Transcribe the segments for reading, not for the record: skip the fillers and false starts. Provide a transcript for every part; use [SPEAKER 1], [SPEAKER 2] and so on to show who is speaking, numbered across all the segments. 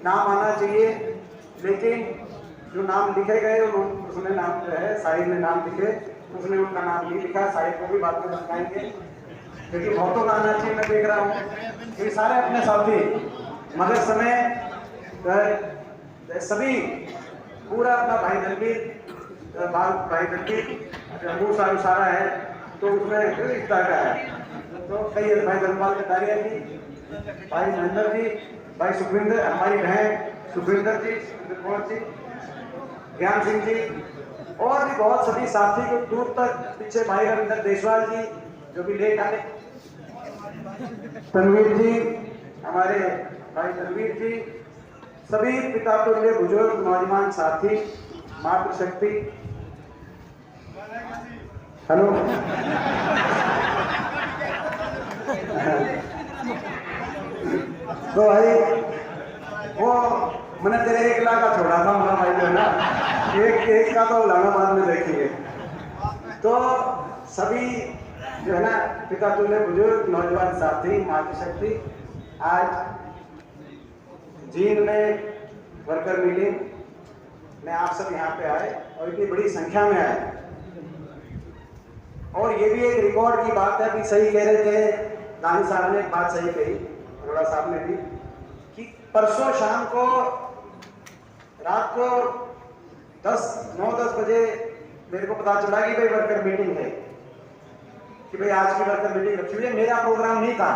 [SPEAKER 1] नाम आना चाहिए, लेकिन जो नाम लिखे गए उसने नाम जो है साहिब ने नाम लिखे, उसने उनका नाम नहीं लिखा। साहिब को भी बाद में बताएंगे, क्योंकि बहुतों का आना चाहिए। मैं देख रहा हूँ ये सारे अपने साथी, मगर समय सभी पूरा अपना भाई दलवीर सारा है, तो उसमें इस तरह का है। तो कई भाई धनपाल कटारिया जी, भाई महेंद्र जी, भाई सुखविंदर, हमारी बहन सुखविंदर जी, ज्ञान सिंह जी, और भी बहुत सभी साथी को दूर तक पीछे भाई रविंद्र देशवाल जी जो भी लेट आए, तनवीर जी, हमारे भाई तनवीर जी, सभी पिता तुल्य बुजुर्ग नौजवान साथी, मातृशक्ति, हेलो तो भाई वो मैंने तेरे 1 लाख का छोड़ा था हमारा भाई जो है ना, एक का तो लाना बाद में देखेंगे। तो सभी जो है ना पिता तुल्य बुजुर्ग नौजवान साथी, मातृशक्ति, आज जींद में वर्कर मीटिंग में आप सब यहाँ पे आए और इतनी बड़ी संख्या में आए। और ये भी एक रिकॉर्ड की बात है, कि सही कह रहे थे दानी साहब ने, एक बात सही कही अरोड़ा साहब ने भी, कि परसों शाम को रात को 9-10 बजे मेरे को पता चला कि भाई वर्कर मीटिंग है, कि भाई आज की वर्कर मीटिंग रखी हुई है। मेरा प्रोग्राम नहीं था,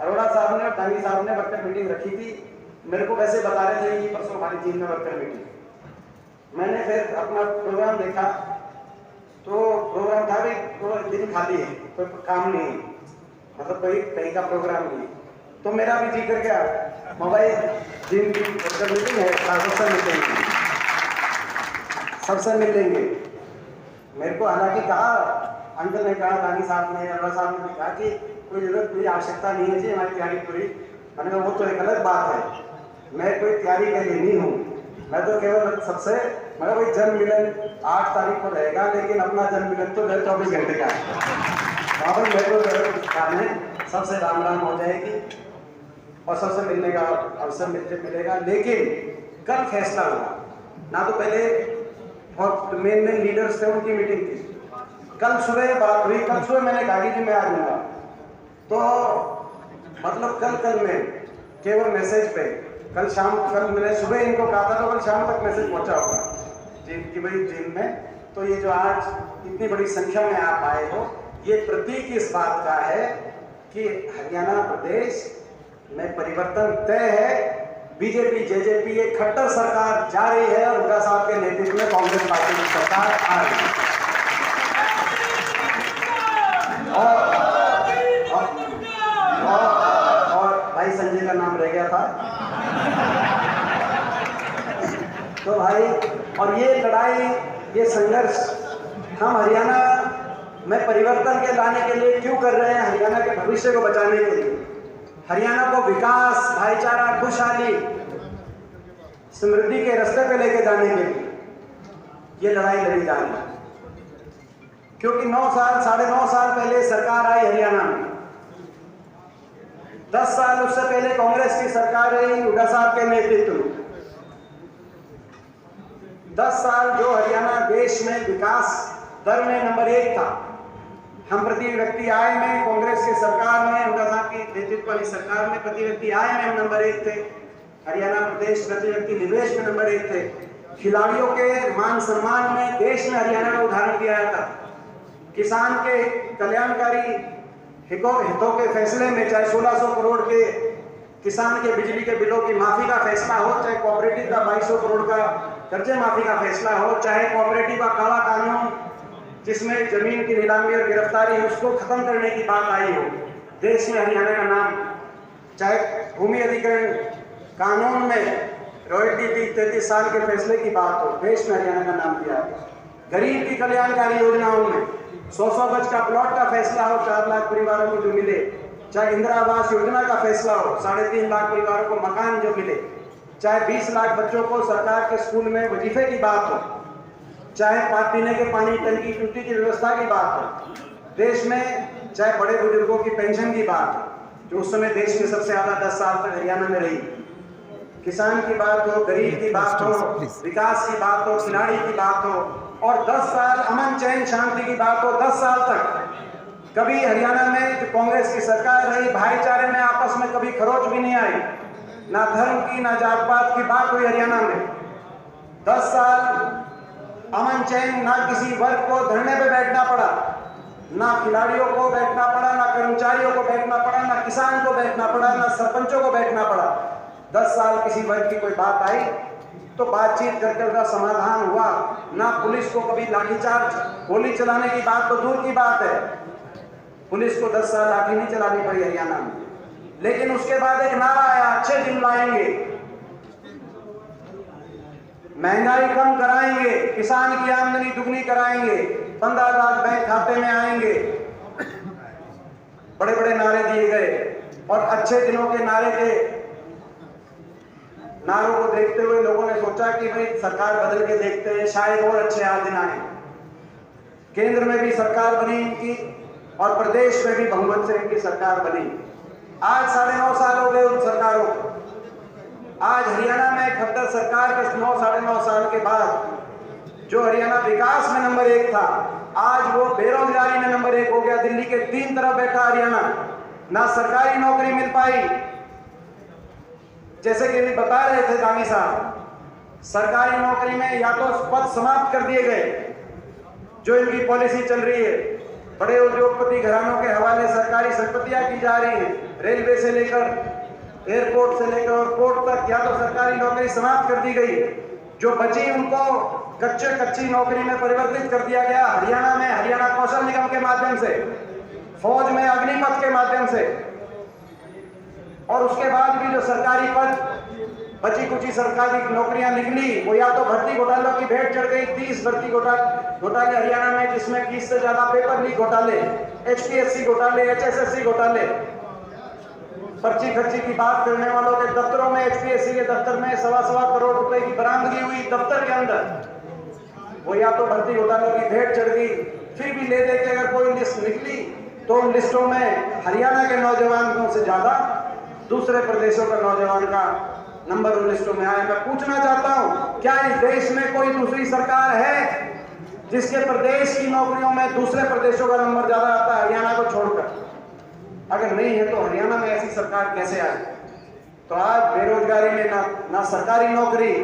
[SPEAKER 1] अरोड़ा साहब ने और दानी साहब ने वर्कर मीटिंग रखी थी। मेरे को वैसे बता रहे थे कि परसों हमारी जींद में वर्कर मीटिंग। मैंने फिर अपना प्रोग्राम देखा, तो प्रोग्राम था भी तो दिन खाली है, कोई काम नहीं है, मतलब कोई कहीं का प्रोग्राम नहीं। तो मेरा भी जी कर गया, मोबाइल जींद की वर्कर मीटिंग है, सबसे मिलेंगे, सबसे मिल लेंगे। मेरे को हालांकि कहा, अंकल ने कहा, दानी साहब ने, अरोड़ा साहब ने कहा कि कोई जरूरत, कोई आवश्यकता नहीं है जी, हमारी तैयारी पूरी। मैंने कहा वो तो एक अलग बात है, मैं कोई तैयारी के लिए नहीं हूँ, मैं तो केवल सबसे, मैं भाई जन्म मिलन 8 तारीख को रहेगा, लेकिन अपना जन्म मिलन तो 24 घंटे का है। वहाँ पर मेरे को खाने सबसे राम राम हो जाएगी और सबसे मिलने का अवसर मिलेगा। लेकिन कल फैसला हुआ ना, तो पहले और मेन लीडर्स थे उनकी मीटिंग थी, कल सुबह बात हुई। कल सुबह मैंने कहा कि मैं आ जाऊँगा, तो मतलब कल में केवल मैसेज पे, कल मैंने सुबह इनको कहा था, तो कल शाम तक मैसेज पहुंचा होगा जींद की भाई जींद में। तो ये जो आज इतनी बड़ी संख्या में आप आए हो, ये प्रतीक इस बात का है कि हरियाणा प्रदेश में परिवर्तन तय है। बीजेपी जेजेपी एक खट्टर सरकार जा रही है और हुड्डा साहब के नेतृत्व में कांग्रेस पार्टी की सरकार आ रही है। और भाई संजय का नाम रह गया था। तो भाई, और ये लड़ाई, ये संघर्ष हम हरियाणा में परिवर्तन के लाने के लिए क्यों कर रहे हैं? हरियाणा के भविष्य को बचाने के लिए, हरियाणा को विकास, भाईचारा, खुशहाली, समृद्धि के रास्ते पे लेके जाने के लिए ये लड़ाई लड़ी जा रही है। क्योंकि 9.5 साल पहले सरकार आई हरियाणा में, 10 साल उससे पहले कांग्रेस की सरकार रही हुड्डा साहब के नेतृत्व में। 10 साल जो हरियाणा देश में विकास दर में नंबर 1 था। हम प्रति व्यक्ति आय में कांग्रेस की सरकार में, हुड्डा साहब की नेतृत्व वाली सरकार में प्रति व्यक्ति आय में हम नंबर 1 थे। हरियाणा प्रदेश प्रति व्यक्ति निवेश में नंबर 1 थे। खिलाड़ियों के मान सम्मान में देश में हरियाणा का उदाहरण दिया था। किसान के कल्याणकारी हितों के फैसले में, चाहे 1600 करोड़ के किसान के बिजली के बिलों की माफी का फैसला हो, चाहे कोऑपरेटिव का 2200 करोड़ का कर्जे माफी का फैसला हो, चाहे कोऑपरेटिव का काला कानून जिसमें जमीन की नीलामी और गिरफ्तारी उसको खत्म करने की बात आई हो, देश में हरियाणा का नाम, चाहे भूमि अधिग्रहण कानून में रॉयल्टी की 33 साल के फैसले की बात हो, देश में हरियाणा का नाम दिया। गरीब की कल्याणकारी योजनाओं में 100 गज का प्लॉट का फैसला हो, 4 लाख परिवारों को जो मिले, चाहे इंदिरा आवास योजना का फैसला हो, 3.5 लाख परिवारों को मकान जो मिले, चाहे 20 लाख बच्चों को सरकार के स्कूल में वजीफे की बात हो, चाहे पीने के पानी टंकी टूटी की व्यवस्था की बात हो, देश में चाहे बड़े बुजुर्गों की पेंशन की बात हो, जो उस समय देश में सबसे ज्यादा 10 साल तक हरियाणा में रही, किसान की बात हो, गरीब की बात हो, विकास की बात हो, खिलाड़ी की बात हो, और 10 साल अमन चैन शांति की बात हो, 10 साल तक कभी हरियाणा में जो कांग्रेस की सरकार रही, भाईचारे में आपस में कभी खरोच भी नहीं आई, ना धर्म की ना जात पात की बात हुई हरियाणा में। 10 साल अमन चैन, ना किसी वर्ग को धरने पे बैठना पड़ा, ना खिलाड़ियों को बैठना पड़ा, ना कर्मचारियों को बैठना पड़ा, ना किसान को बैठना पड़ा, ना सरपंचों को बैठना पड़ा। 10 साल किसी वर्ग की कोई बात आई तो बातचीत करके उसका समाधान हुआ। ना पुलिस को कभी लाठीचार्ज, गोली चलाने की बात तो दूर की बात है, पुलिस को 10 साल लाठी नहीं चलानी पड़ी हरियाणा में। लेकिन उसके बाद एक नारा आया, अच्छे दिन लाएंगे, महंगाई कम कराएंगे, किसान की आमदनी दुगनी कराएंगे, 15 लाख बैंक खाते में आएंगे। बड़े बड़े नारे दिए गए और अच्छे दिनों के नारे थे। नारों को देखते हुए लोगों ने सोचा कि भाई सरकार बदल के देखते हैं, शायद और अच्छे आज दिन आए। केंद्र में भी सरकार बनी इनकी और प्रदेश में भी बहुमत से इनकी सरकार बनी। आज 9.5 साल हो गए उन सरकारों को। आज हरियाणा में खट्टर सरकार के 9-9.5 साल के बाद जो हरियाणा विकास में नंबर 1 था, आज वो बेरोजगारी में नंबर 1 हो गया। दिल्ली के 3 तरफ बैठा हरियाणा, ना सरकारी नौकरी मिल पाई। जैसे कि बता रहे थे दानी साहब, सरकारी नौकरी में या तो पद समाप्त कर दिए गए, जो इनकी पॉलिसी चल रही है। बड़े उद्योगपति घरानों के हवाले सरकारी संपत्तियां की जा रही हैं, रेलवे से लेकर एयरपोर्ट से लेकर पोर्ट तक, या तो सरकारी नौकरी समाप्त कर दी गई। जो बची उनको कच्ची नौकरी में परिवर्तित कर दिया गया। हरियाणा में हरियाणा कौशल निगम के माध्यम से, फौज में अग्निपथ के माध्यम से, और उसके बाद भी जो सरकारी पद बची कुची सरकारी नौकरियां निकली, वो या तो भर्ती घोटालों की भेंट चढ़ गई। 30 भर्ती घोटाले हरियाणा में, जिसमें 30 से ज्यादा पेपर लीक घोटाले, HPSC घोटाले, HSSC घोटाले। पर्ची खर्ची की बात करने वालों के दफ्तरों में, HPSC के दफ्तर में 1.25 करोड़ रुपए की बरामदगी हुई दफ्तर के अंदर। वो या तो भर्ती घोटालों की भेंट चढ़ गई। फिर भी ले दे के अगर कोई लिस्ट निकली तो उन लिस्टों में हरियाणा के नौजवानों से ज्यादा दूसरे प्रदेशों का नौजवान का नंबर उन लिस्टों में आया। मैं पूछना चाहता हूं, क्या इस देश में कोई दूसरी सरकार है जिसके प्रदेश की नौकरियों में दूसरे प्रदेशों का नंबर ज्यादा आता है हरियाणा को छोड़कर? अगर नहीं है तो हरियाणा में ऐसी सरकार कैसे आए? तो आज बेरोजगारी में ना सरकारी नौकरी,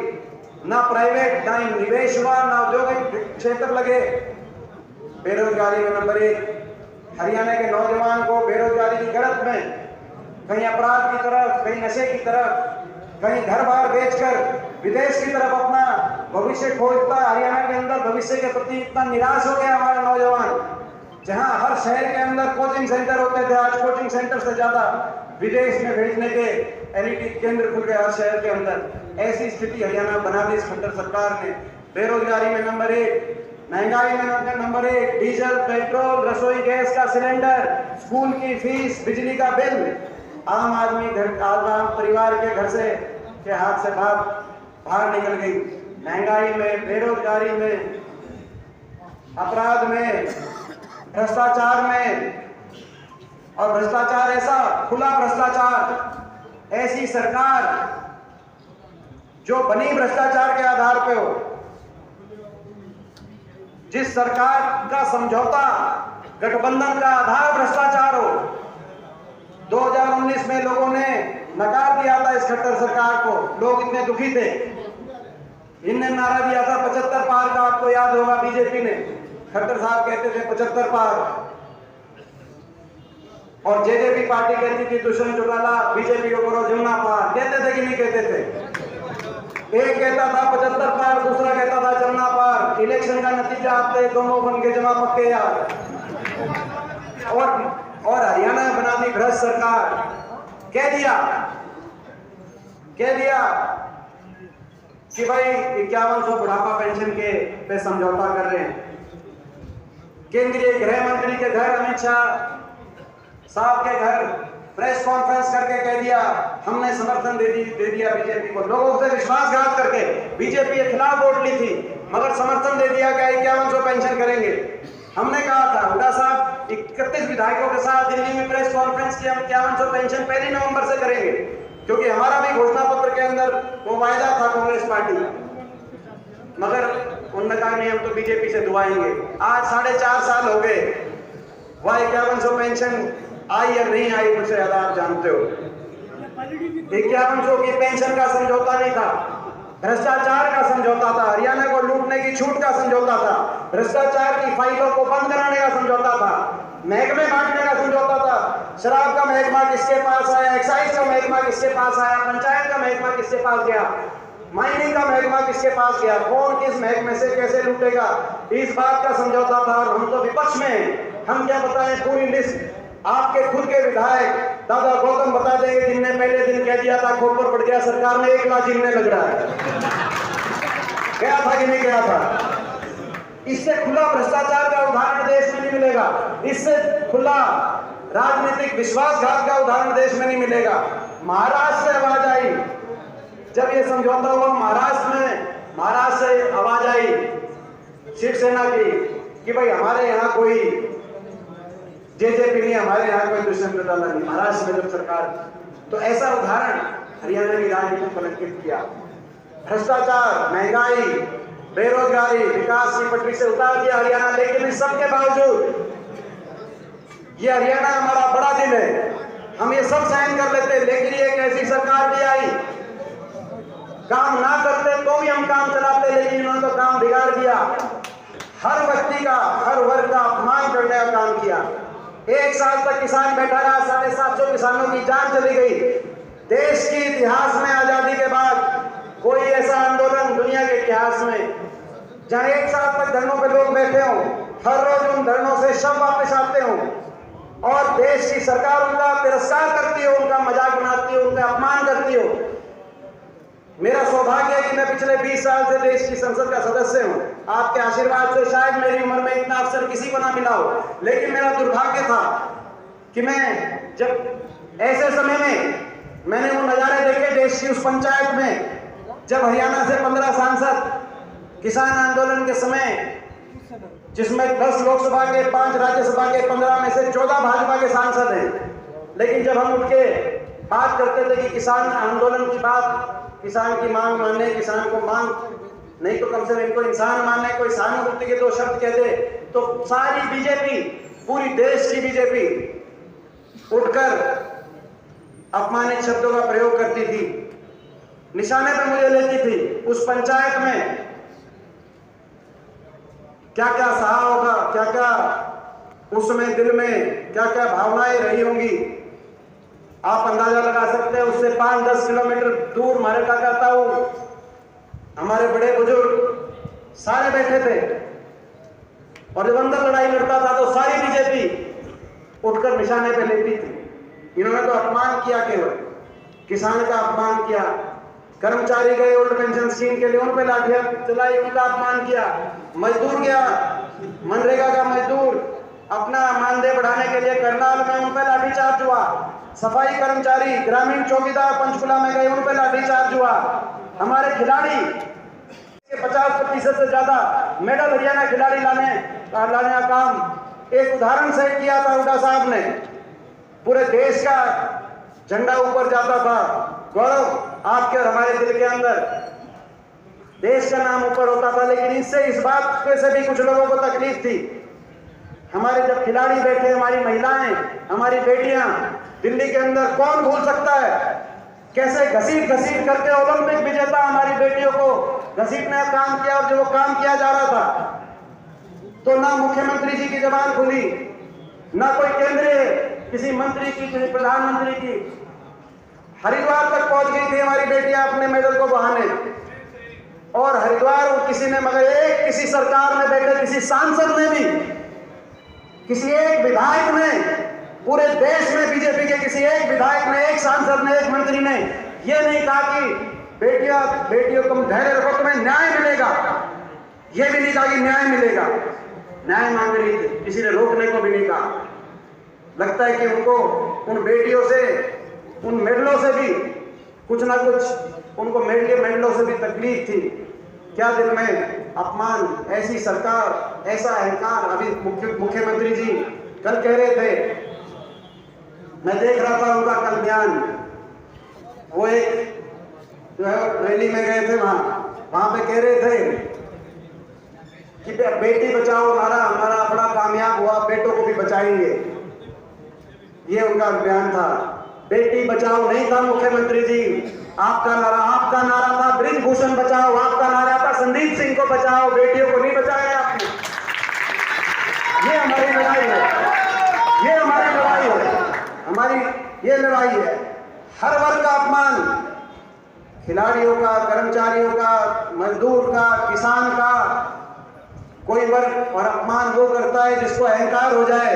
[SPEAKER 1] ना प्राइवेट, ना निवेश हुआ, ना औद्योगिक क्षेत्र लगे। बेरोजगारी में नंबर 1। हरियाणा के नौजवान को बेरोजगारी की गिरफ्त में कहीं अपराध की तरफ, कहीं नशे की तरफ, कहीं घर बार बेचकर विदेश की तरफ अपना भविष्य खोजता। हरियाणा के अंदर भविष्य के प्रति इतना निराश हो गया हमारा नौजवान। जहां हर शहर के अंदर कोचिंग सेंटर होते थे, आज कोचिंग सेंटर से ज्यादा विदेश में भेजने के एलईडी केंद्र खुल गए हर शहर के अंदर। ऐसी स्थिति हरियाणा बना दी इस खट्टर सरकार ने। बेरोजगारी में नंबर 1, महंगाई में नंबर 1, डीजल, पेट्रोल, रसोई गैस का सिलेंडर, स्कूल की फीस, बिजली का बिल, आम आदमी आम परिवार के घर से के हाथ से बाहर निकल गई। महंगाई में, बेरोजगारी में, अपराध में, भ्रष्टाचार में, और भ्रष्टाचार ऐसा खुला भ्रष्टाचार, ऐसी सरकार जो बनी भ्रष्टाचार के आधार पे हो, जिस सरकार का समझौता गठबंधन का आधार भ्रष्टाचार हो। 2019 में लोगों ने नकार दिया था इस खट्टर सरकार को, लोग इतने दुखी थे। इनने नारा दिया था 75 पार का, आपको याद होगा, बीजेपी ने। खट्टर साहब कहते थे 75 पार, और जेजेपी पार्टी कहती थी दुष्यंत चौटाला बीजेपी को करो जमुना पार। कहते थे कि नहीं कहते थे? एक कहता था 75 पार, दूसरा कहता था जमुना पार। इलेक्शन का नतीजा आते दोनों बन के जमा पक्के यार। और हरियाणा में बना दी भ्रष्ट सरकार। कह दिया कि भाई 5100 बुढ़ापा पेंशन के पे समझौता कर रहे हैं। केंद्रीय गृह मंत्री के घर, अमित शाह साहब के घर प्रेस कॉन्फ्रेंस करके कह दिया हमने समर्थन दे दिया बीजेपी को। लोगों से विश्वासघात करके बीजेपी के खिलाफ वोट ली थी, मगर समर्थन दे दिया कि 5100 पेंशन करेंगे। हमने कहा था, हुड्डा साहब 31 विधायकों के साथ दिल्ली में प्रेस कॉन्फ्रेंस की, हम 5100 पेंशन 1 नवंबर से करेंगे, क्योंकि हमारा भी घोषणा पत्र के अंदर मगर उन्होंने कहा नहीं, हम तो बीजेपी से दुआएंगे। आज 4.5 साल हो गए, वह 5100 पेंशन आई या नहीं आई, मुझसे ज्यादा आप जानते हो। 5100 की पेंशन का समझौता नहीं था, भ्रष्टाचार का समझौता था, हरियाणा को लूटने की छूट का समझौता था, भ्रष्टाचार की फाइलों को बंद कराने का समझौता था, महकमे बांटने का समझौता था। शराब का महकमा किसके पास आया, एक्साइज का महकमा किसके पास आया, पंचायत का महकमा किसके पास गया, माइनिंग का महकमा किसके पास गया, कौन किस महकमे से कैसे लूटेगा, इस बात का समझौता था। और हम तो विपक्ष में हैं, हम क्या बताएं पूरी लिस्ट। आपके खुद के विधायक दादा गौतम बता देंगे, जिनने पहले दिन कह दिया था खोपड़ पड़ गया, सरकार में 1 लाख जिनने लग रहा है। गया था कि नहीं गया था? इससे खुला भ्रष्टाचार का उदाहरण देश में नहीं मिलेगा, इससे खुला राजनीतिक विश्वासघात का उदाहरण देश में नहीं मिलेगा। महाराष्ट्र से आवाज आई, जब ये समझौता हुआ महाराष्ट्र से आवाज आई शिवसेना की कि भाई हमारे यहाँ कोई जेजेपी नहीं, हमारे यहाँ कोई दुष्यंत चौटाला नहीं, महाराष्ट्र में जब सरकार, तो ऐसा उदाहरण हरियाणा की राजनीति को कलंकित किया। भ्रष्टाचार, महंगाई, बेरोजगारी, विकास की पटरी से उतार दिया हरियाणा। लेकिन इस सबके बावजूद ये हरियाणा हमारा बड़ा दिल है, हम ये सब सहन कर लेते, लेकिन ये एक ऐसी सरकार भी आई, काम ना करते तो भी हम काम चलाते, लेकिन इन्होंने तो काम बिगाड़ दिया। हर व्यक्ति का, हर वर्ग का अपमान करने का काम किया। 1 साल तक किसान बैठा रहा, 750 किसानों की जान चली गई। देश के इतिहास में आजादी के बाद कोई ऐसा आंदोलन दुनिया के इतिहास में जहां 1 साल तक धरनों पे लोग बैठे हों, हर रोज उन धरनों से शव वापस आते हों और देश की सरकार उनका तिरस्कार करती हो, उनका मजाक बनाती हो, उनका अपमान करती हो। मेरा सौभाग्य है कि मैं पिछले 20 साल से देश की संसद का सदस्य हूं। आपके आशीर्वाद से शायद मेरी उम्र में इतना अवसर किसी को ना मिला हो, लेकिन मेरा दुर्भाग्य था कि मैं जब ऐसे समय में मैंने वो नजारे देखे देश की उस पंचायत में, जब हरियाणा से 15 सांसद किसान आंदोलन के समय, जिसमें 10 लोकसभा के, 5 राज्यसभा के, 15 में से 14 भाजपा के सांसद हैं, लेकिन जब हम उठ के बात करते थे कि किसान आंदोलन की बात, किसान की मांग मानने, किसान को मांग नहीं तो कम से कम इनको इंसान मानने, कोई सहानुभूति के 2 शब्द कहते, तो सारी बीजेपी, पूरी देश की बीजेपी उठकर अपमानित शब्दों का प्रयोग करती थी, निशाने पे मुझे लेती थी। उस पंचायत में क्या क्या सहा होगा, क्या क्या उस समय दिल में क्या क्या भावनाएं रही होंगी, आप अंदाजा लगा सकते हैं। उससे 5-10 किलोमीटर दूर हमारे काका ताऊ, हमारे बड़े बुजुर्ग सारे बैठे थे, और जब अंदर लड़ाई लड़ता था तो सारी बीजेपी उठकर निशाने पे लेती थी। इन्होंने तो अपमान किया, केवल किसान का अपमान किया, कर्मचारी गए ओल्ड पेंशन स्कीम के लिए, उन पे लाठियां चलाई, उनका अपमान किया। मजदूर गया, मनरेगा का मजदूर अपना मानदेय बढ़ाने के लिए करनाल में, उन पे लाठीचार्ज हुआ। सफाई कर्मचारी, ग्रामीण चौकीदार पंचकुला में गए, उन पे लाठीचार्ज हुआ। हमारे खिलाड़ी 50% से ज्यादा मेडल हरियाणा खिलाड़ी लाने का काम एक उदाहरण से किया था हुड्डा साहब ने। पूरे देश का झंडा ऊपर जाता था, गौरव आपके और हमारे दिल के अंदर, देश का नाम ऊपर होता था। लेकिन इससे इस बात से भी कुछ लोगों को तकलीफ थी। हमारे जब खिलाड़ी बैठे, हमारी महिलाएं, हमारी बेटियां दिल्ली के अंदर, कौन भूल सकता है कैसे घसीट घसीट करके ओलंपिक विजेता हमारी बेटियों को घसीटने का काम किया। और जब वो काम किया जा रहा था तो ना मुख्यमंत्री जी की जबान खुली, ना कोई केंद्रीय किसी मंत्री की, किसी प्रधानमंत्री की। हरिद्वार तक पहुंच गई थी हमारी बेटियां अपने मेडल को बहाने, और हरिद्वार किसी ने, मगर एक किसी सरकार में बैठे किसी सांसद ने भी, किसी एक विधायक ने, पूरे देश में बीजेपी के किसी एक विधायक ने, एक सांसद ने, एक मंत्री ने ये नहीं कहा कि बेटियों तुम धैर्य रखो, तुम्हें न्याय मिलेगा। ये भी नहीं कहा कि न्याय मिलेगा। न्याय मांग रही थी, किसी ने रोकने को भी नहीं कहा। लगता है कि उनको उन बेटियों से, उन मेडलों से भी कुछ ना कुछ, उनको मेडलों से भी तकलीफ थी। क्या दिल में अपमान, ऐसी सरकार, ऐसा अहंकार। अभी मुख्यमंत्री जी कल कह रहे थे, मैं देख रहा था उनका कल बयान, वो एक जो है रैली में गए थे, वहां पे कह रहे थे कि बेटी बचाओ नारा हमारा बड़ा कामयाब हुआ, बेटों को भी बचाएंगे, ये उनका अभियान था। बेटी बचाओ नहीं था मुख्यमंत्री जी, आपका नारा था ब्रिजभूषण बचाओ, आपका नारा था संदीप सिंह को बचाओ, बेटियों को नहीं बचाया आपने। ये हमारी लड़ाई है, ये हमारी लड़ाई है, हमारी ये लड़ाई है। हर वर्ग का अपमान, खिलाड़ियों का, कर्मचारियों का, मजदूर का, किसान का, कोई वर्ग और अपमान वो करता है जिसको अहंकार हो जाए।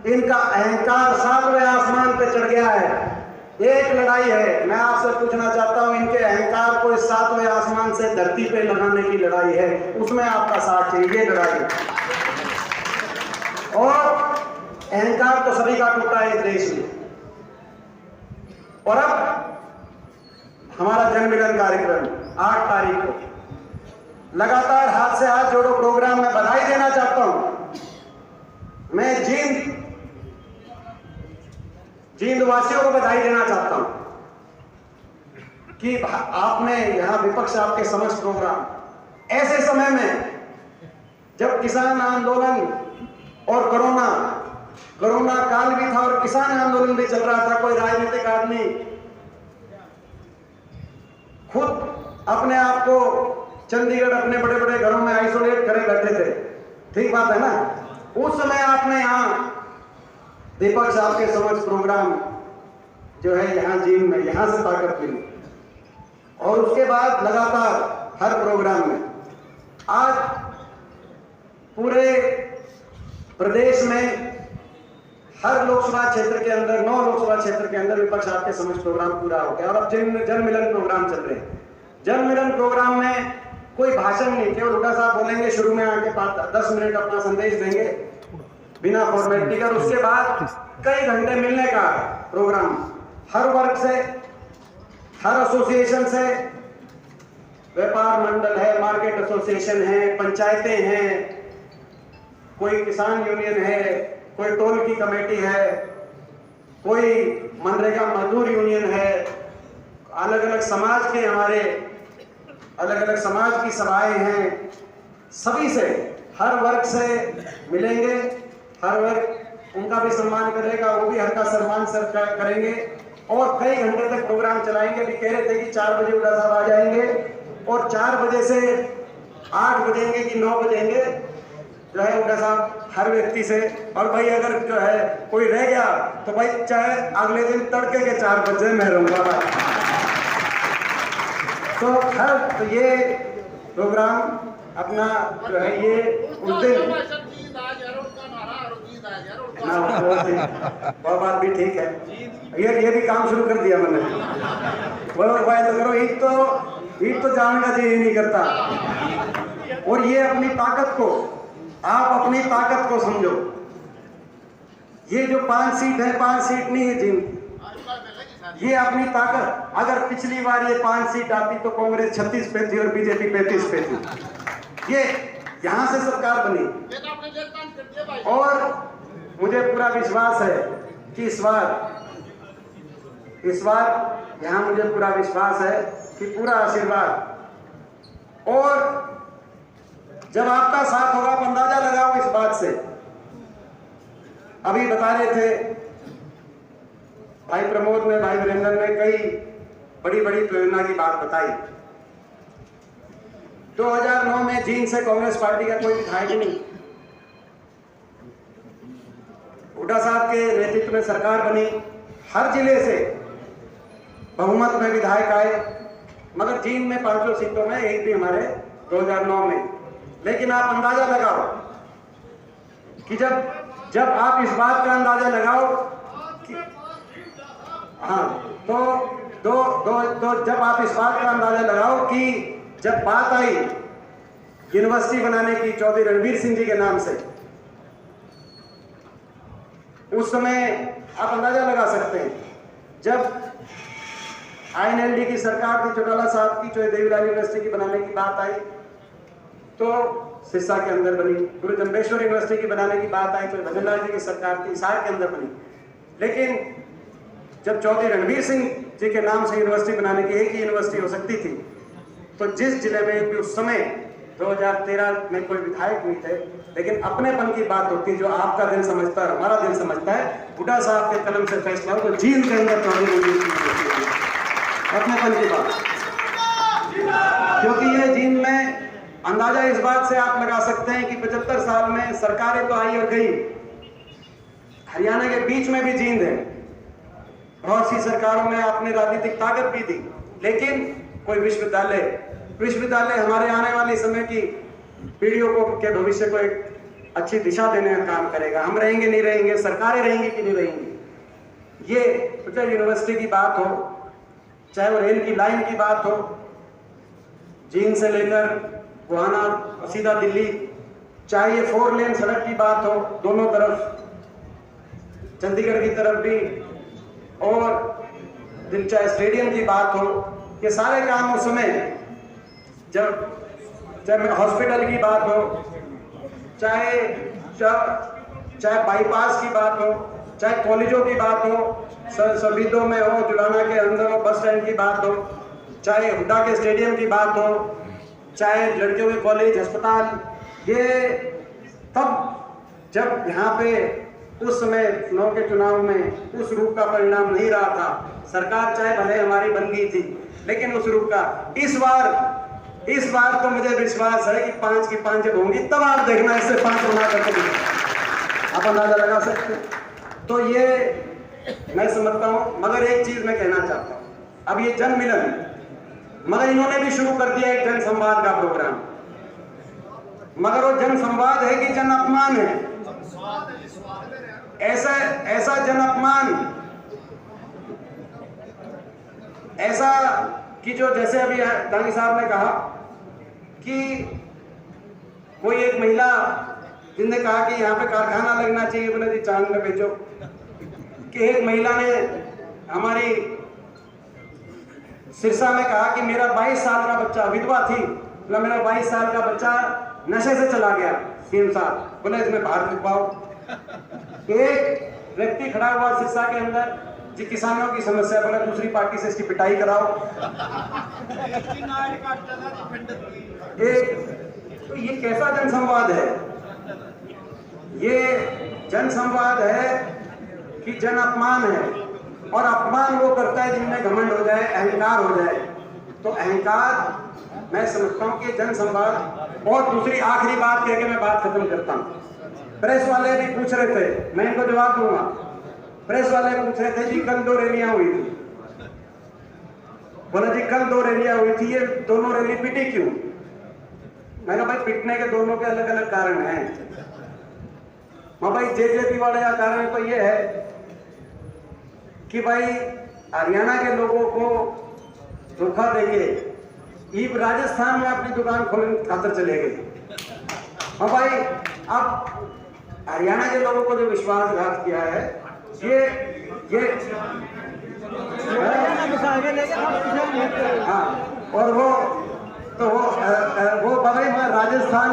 [SPEAKER 1] इनका अहंकार 7वें आसमान पे चढ़ गया है। एक लड़ाई है, मैं आपसे पूछना चाहता हूं, इनके अहंकार को इस 7वें आसमान से धरती पे लगाने की लड़ाई है, उसमें आपका साथ चाहिए। ये लड़ाई और अहंकार तो सभी का टूटा है इस देश में। और अब हमारा जन मिलन कार्यक्रम 8 तारीख को लगातार हाथ से हाथ जोड़ो प्रोग्राम में बधाई देना चाहता हूं। मैं जींद वासियों को बधाई देना चाहता हूं कि आपने यहां विपक्ष आपके समक्ष प्रोग्राम, ऐसे समय में जब किसान आंदोलन और कोरोना काल भी था और किसान आंदोलन भी चल रहा था, कोई राजनीतिक आदमी खुद अपने आप को चंडीगढ़ अपने बड़े बड़े घरों में आइसोलेट करे बैठे थे, ठीक बात है ना। उस समय आपने यहाँ विपक्ष आपके समक्ष प्रोग्राम जो है यहाँ जींद में, यहाँ से ताकत मिली और उसके बाद लगातार हर प्रोग्राम में आज पूरे प्रदेश में हर लोकसभा क्षेत्र के अंदर 9 लोकसभा क्षेत्र के अंदर विपक्ष आपके समक्ष प्रोग्राम पूरा हो गया। और अब जन मिलन प्रोग्राम चल रहे हैं। जन मिलन प्रोग्राम में कोई भाषण नहीं, केवल हुड्डा साहब बोलेंगे, शुरू में आके 10 मिनट अपना संदेश देंगे बिना फॉर्मेलिटी का। उसके बाद कई घंटे मिलने का प्रोग्राम, हर वर्ग से, हर एसोसिएशन से, व्यापार मंडल है, मार्केट एसोसिएशन है, पंचायतें हैं, कोई किसान यूनियन है, कोई टोल की कमेटी है, कोई मनरेगा मजदूर यूनियन है, अलग अलग समाज के हमारे अलग अलग समाज की सभाएं हैं। सभी से, हर वर्ग से मिलेंगे, हर वर्ग उनका भी सम्मान करेगा, वो भी हर का सम्मान करेंगे और कई घंटे तक प्रोग्राम चलाएंगे। भी कह रहे थे कि 4 बजे हुड्डा साहब आ जाएंगे और 4 बजे से 8 बजेंगे कि 9 बजेंगे जो है हुड्डा साहब हर व्यक्ति से, और भाई अगर जो है कोई रह गया तो भाई चाहे अगले दिन तड़के के 4 बजे मैं रहूंगा। तो ये प्रोग्राम अपना जो है ये उस दिन वो बात भी ठीक है, ये भी काम शुरू कर दिया मैंने। बोलो भाई तो करो, ईद तो जाने का जी नहीं करता। और ये अपनी ताकत को, आप अपनी ताकत को समझो। ये जो 5 सीट है, 5 सीट नहीं है जिन, ये अपनी ताकत। अगर पिछली बार ये 5 सीट आती तो कांग्रेस 36 पे थी और बीजेपी 35 पे थी। ये यहां से सरकार बनी और मुझे पूरा विश्वास है कि इस बार यहां मुझे पूरा विश्वास है कि पूरा आशीर्वाद, और जब आपका साथ होगा तो अंदाजा लगाओ इस बात से। अभी बता रहे थे भाई प्रमोद ने, भाई वीरेंद्र ने कई बड़ी बड़ी प्रेरणा की बात बताई। 2009 में जींद से कांग्रेस पार्टी का कोई विधायक नहीं, हुड्डा साहब के नेतृत्व में सरकार बनी, हर जिले से बहुमत में विधायक आए, मगर जींद में 5 सीटों में एक भी हमारे 2009 में। लेकिन आप अंदाजा लगाओ कि जब आप इस बात का अंदाजा लगाओ कि हाँ, तो जब आप इस बात का अंदाजा लगाओ कि जब बात आई यूनिवर्सिटी बनाने की चौधरी रणवीर सिंह जी के नाम से, उस समय आप अंदाजा लगा सकते हैं। जब INLD की सरकार थी, चौटाला साहब की, जो देवीलाल यूनिवर्सिटी की बनाने की बात आई तो सिरसा के अंदर बनी। गुरु जम्बेश्वर यूनिवर्सिटी की बनाने की बात आई तो भजनलाल जी की सरकार थी, हिसार के अंदर बनी। लेकिन जब चौधरी रणवीर सिंह जी के नाम से यूनिवर्सिटी बनाने की एक ही यूनिवर्सिटी हो सकती थी, तो जिस जिले में भी उस समय 2013 में कोई विधायक नहीं थे, लेकिन अपनेपन की बात होती है, जो आपका दिल समझता है, हमारा दिल समझता है। बुड्ढा साहब के कलम से फैसला हो तो जींद के अंदर अपनेपन की बात, क्योंकि ये जींद में अंदाजा इस बात से आप लगा सकते हैं कि 75 साल में सरकारें तो आई और गई, हरियाणा के बीच में भी जींद है। बहुत सी सरकारों में आपने राजनीतिक ताकत भी दी, लेकिन कोई विश्वविद्यालय हमारे आने वाले समय की पीढ़ियों को के भविष्य को एक अच्छी दिशा देने का काम करेगा। हम रहेंगे नहीं रहेंगे, सरकारें रहेंगी कि नहीं रहेंगी, ये चाहे यूनिवर्सिटी की बात हो, चाहे वो रेल की लाइन की बात हो, जींद से लेकर गुहाना सीधा दिल्ली, चाहे ये 4 लेन सड़क की बात हो दोनों तरफ, चंडीगढ़ की तरफ भी, और चाहे स्टेडियम की बात हो, ये सारे काम उस समय चाहे हॉस्पिटल की बात हो, चाहे बाईपास की बात हो, चाहे कॉलेजों की बात हो, सबिदों में हो, जुलाना के अंदर हो, बस स्टैंड की बात हो, चाहे हुड्डा के स्टेडियम की बात हो, चाहे लड़कियों के कॉलेज अस्पताल, ये तब जब यहाँ पे उस समय चुनाव के चुनाव में उस रूप का परिणाम नहीं रहा था। सरकार चाहे भले हमारी बन गई थी, लेकिन उस रूप का इस बार तो मुझे विश्वास है कि 5 की 5 जब होंगी तब आप देखना, इससे 5 बना करके आप अंदाजा लगा सकते हैं। तो ये मैं समझता हूँ, मगर एक चीज मैं कहना चाहता हूँ, अब ये जन मिलन, मगर इन्होंने भी शुरू कर दिया एक जन संवाद का प्रोग्राम, मगर वो जन संवाद है कि जन अपमान है? ऐसा जन अपमान, ऐसा कि जो जैसे अभी दानी साहब ने कहा कि कोई एक महिला जिनने कहा कि यहाँ पे कारखाना लगना चाहिए, बोले जी चांद में बेचो, कि एक महिला ने हमारी सिरसा में कहा कि मेरा 22 साल का बच्चा, विधवा थी, बोला मेरा 22 साल का बच्चा नशे से चला गया सीएम साहब, बोले इसमें बाहर निकलवाओ। एक व्यक्ति खड़ा हुआ सिरसा के अंदर, जी किसानों की समस्या, बोला दूसरी पार्टी से इसकी पिटाई कराओ। तो ये कैसा जनसंवाद है? ये जनसंवाद है कि जन अपमान है, और अपमान वो करता है जिनमें घमंड हो जाए, अहंकार हो जाए। तो अहंकार मैं समझता हूँ कि जनसंवाद। और दूसरी आखिरी बात कह के मैं बात खत्म करता हूँ। प्रेस वाले भी पूछ रहे थे, मैं इनको जवाब दूंगा। प्रेस वाले पूछ रहे थे जी कल 2 रैलियां हुई थी, बोला जी कल 2 रैलियां हुई थी, ये दोनों रैली पिटी क्यों? मैं कहा भाई पिटने के दोनों के अलग अलग कारण हैं। हाँ भाई जेजेपी वाले का कारण तो ये है कि भाई हरियाणा के लोगों को धोखा देके ईब राजस्थान में अपनी दुकान खोलने खातर चले गए। हाँ भाई, अब हरियाणा के लोगों को जो विश्वासघात किया है, ये हाँ, और वो तो वो भाई राजस्थान,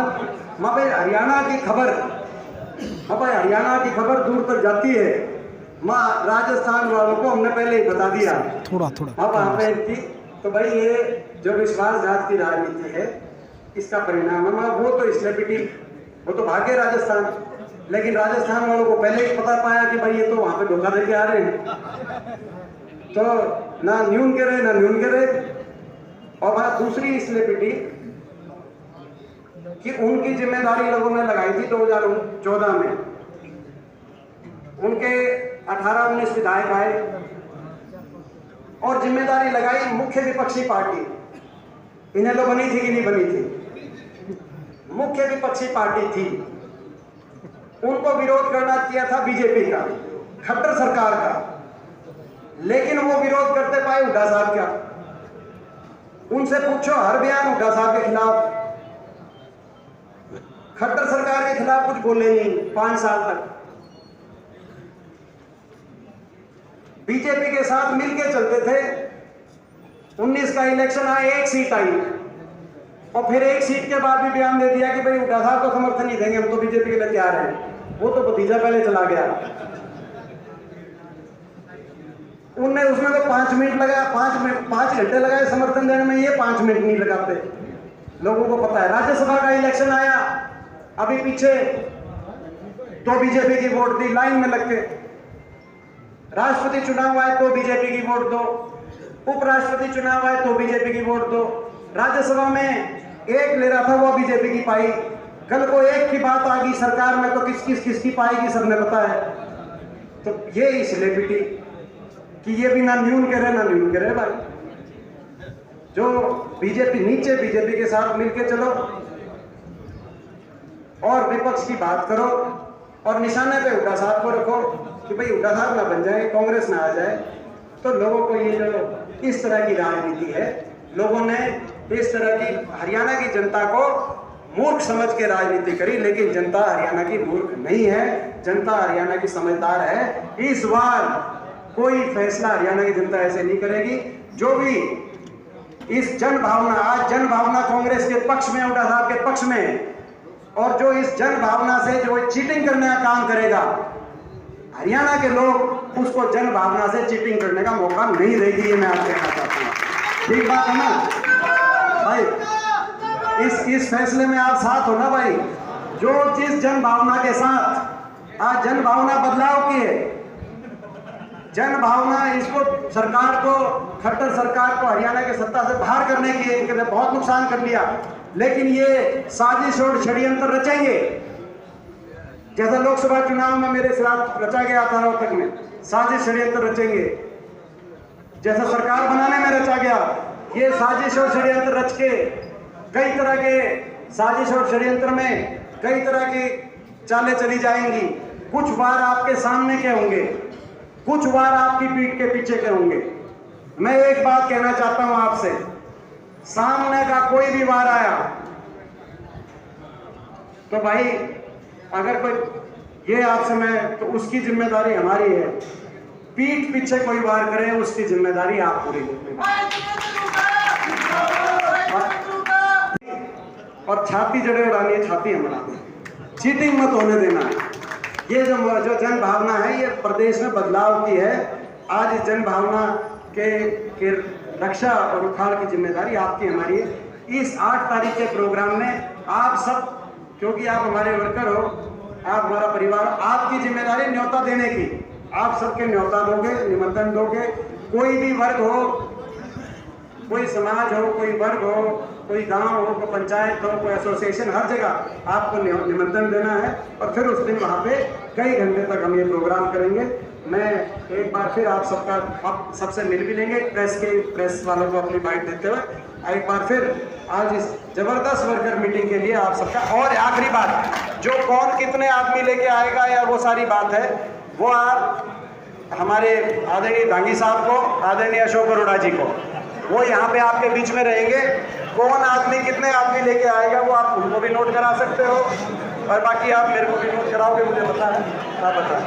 [SPEAKER 1] भाई हरियाणा की खबर, भाई हरियाणा की खबर दूर तक जाती है। राजस्थान वालों को हमने पहले ही बता दिया थोड़ा वहाँ पे थी। तो भाई ये जो विश्वासघात की राजनीति है, इसका परिणाम है। वो तो स्लेपिटी, वो तो भागे राजस्थान, लेकिन राजस्थान वालों को पहले ही पता पाया कि भाई ये तो वहां पे धोखा देके आ रहे हैं, तो ना न्यून के रहे ना न्यून के रहे। और बात दूसरी इसलिए पिटी कि उनकी जिम्मेदारी लोगों ने लगाई थी 2014 में। उनके 18-19 विधायक आए और जिम्मेदारी लगाई मुख्य विपक्षी पार्टी। इन्हें तो बनी थी कि नहीं बनी थी? मुख्य विपक्षी पार्टी थी। उनको विरोध करना किया था बीजेपी का, खट्टर सरकार का, लेकिन वो विरोध करते पाए हुड्डा साहब का। उनसे पूछो, हर बयान हुड्डा साहब के खिलाफ, खट्टर सरकार के खिलाफ कुछ बोले नहीं 5 साल तक। बीजेपी के साथ मिलके चलते थे। 19 का इलेक्शन आया, 1 सीट आई, और फिर 1 सीट के बाद भी बयान दे दिया कि भाई हुड्डा साहब को समर्थन नहीं देंगे, हम तो बीजेपी के लिए तैयार हैं। वो तो भतीजा पहले चला गया। उसमें तो 5 मिनट लगा, 5 घंटे लगाए समर्थन देने में, ये 5 मिनट नहीं लगाते। लोगों को पता है। राज्यसभा का इलेक्शन आया अभी पीछे, तो बीजेपी की वोट दी लाइन में लग के। राष्ट्रपति चुनाव आए तो बीजेपी की वोट दो, उपराष्ट्रपति चुनाव आए तो बीजेपी की वोट दो। राज्यसभा में एक ले रहा था वो बीजेपी की पाई, कल को एक की बात आ गई सरकार में तो किसकी पाएगी सबने पता है। तो ये ही सेलिब्रिटी कि ये भी ना न्यून कह रहे भाई। जो बीजेपी नीचे बीजेपी के साथ मिलके चलो और विपक्ष की बात करो और निशाने पे हुड्डा साहब को रखो कि भाई हुड्डा साहब ना बन जाए, कांग्रेस ना आ जाए। तो लोगों को ये जो इस तरह की राजनीति है, लोगों ने इस तरह की हरियाणा की जनता को मूर्ख समझ के राजनीति करी, लेकिन जनता हरियाणा की मूर्ख नहीं है, जनता हरियाणा की समझदार है। इस बार कोई फैसला हरियाणा की जनता ऐसे नहीं करेगी। जो भी इस जन भावना, आज जन भावना कांग्रेस के पक्ष में, हुड्डा साहब के पक्ष में, और जो इस जन भावना से जो चीटिंग करने का काम करेगा, हरियाणा के लोग उसको जन भावना से चीटिंग करने का मौका नहीं देगी। ये मैं आपको कहना चाहता हूँ। ठीक बात है ना भाई? इस फैसले में आप साथ हो ना भाई? जो जिस जन भावना के साथ आज जन भावना बदलाव की है, जन भावना इसको सरकार को, खट्टर सरकार को हरियाणा के सत्ता से बाहर करने की है, इनके बहुत नुकसान कर लिया, लेकिन ये साजिश और षड्यंत्र रचेंगे। जैसा लोकसभा चुनाव में मेरे खिलाफ रचा गया था रोहतक में, साजिश षड्यंत्र रचेंगे। जैसा सरकार बनाने में रचा गया, ये साजिश और षड्यंत्र रच के कई तरह के साजिश और षड्यंत्र में कई तरह की चालें चली जाएंगी। कुछ वार आपके सामने के होंगे, कुछ वार आपकी पीठ के पीछे के होंगे। मैं एक बात कहना चाहता हूं आपसे, सामने का कोई भी वार आया तो भाई अगर कोई ये आपसे मैं, तो उसकी जिम्मेदारी हमारी है। पीठ पीछे कोई वार करे उसकी जिम्मेदारी आप पूरी करें। और छाती जड़े उड़ानी है, छाती हम उड़ानी, चीटिंग मत होने देना है। ये जो जन भावना है, ये प्रदेश में बदलाव की है। आज इस जन भावना के रक्षा और उखाड़ की जिम्मेदारी आपकी हमारी है। इस 8 तारीख के प्रोग्राम में आप सब, क्योंकि आप हमारे वर्कर हो, आप हमारा परिवार, आपकी जिम्मेदारी न्योता देने की। आप सबके न्योता दोगे, निमंत्रण दोगे। कोई भी वर्ग हो, कोई समाज हो, कोई वर्ग हो, कोई गांव हो, कोई पंचायत हो, कोई एसोसिएशन, हर जगह आपको निमंत्रण देना है। और फिर उस दिन वहाँ पे कई घंटे तक हम ये प्रोग्राम करेंगे। मैं एक बार फिर आप सबसे मिल भी लेंगे, प्रेस वालों को अपनी बाइट देते हुए एक बार फिर आज इस जबरदस्त वर्कर मीटिंग के लिए आप सबका। और आखिरी बात, जो कौन कितने आदमी लेके आएगा या वो सारी बात है, वो आप हमारे आदरणीय दांगी साहब को, आदरणीय अशोक अरोड़ा जी को, वो यहाँ पे आपके बीच में रहेंगे। कौन आदमी कितने आदमी लेके आएगा वो आप उनको भी नोट करा सकते हो, और बाकी आप मेरे को भी नोट कराओगे, मुझे पता है, आप बताएं।